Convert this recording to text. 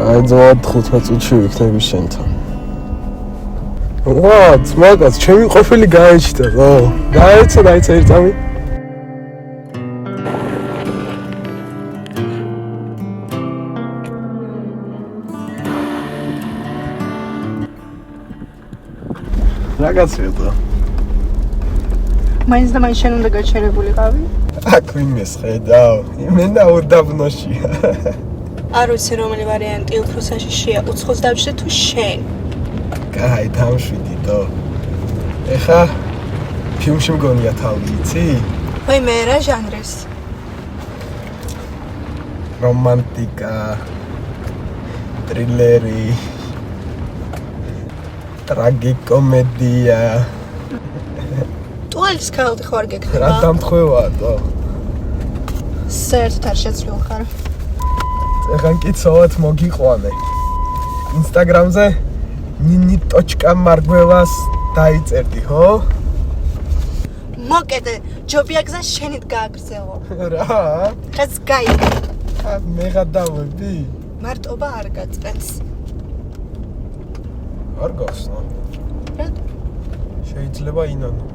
აი ძმად 15 წუთში ვიქნები შენთან. What? მაგაც ჩემი ყოფილი გაეჩნდა, ხო? გაეცა და აი წამი. Ragazzi, vedo. მაინც და მაინც შენ უნდა გაჩერებულიყავი? აქ ვინმეს ხედავ? იმენა უდაბნოშია. არ ვიცი რომელი ვარიანტი უფრო საშიშია, უცხოს დავჭრე თუ შენ? კაი, დამშვიდიდო. ეხა ფილმში მგონია თავი, იცი? ვაი მე რა ჟანრის? რომანტიკა, ტრილერი, ტრაგიკომედია. ტუალის ქალდი ხარ გეკნება? რა დამთხვევაა? საერთოდ არ შეცვლილ ხარ. ეხან კი ცოლად მოგიყვანე. ინსტაგრამზე nini.margvelas დაიწერდი, ხო? მოკედე, ჯობია გზა შენით გააგრძელო. რა? დღეს გაიგე. მე გადავედი? მარტობა არ გაწენს. არ გახსნა. რა? შეიძლება ინანო.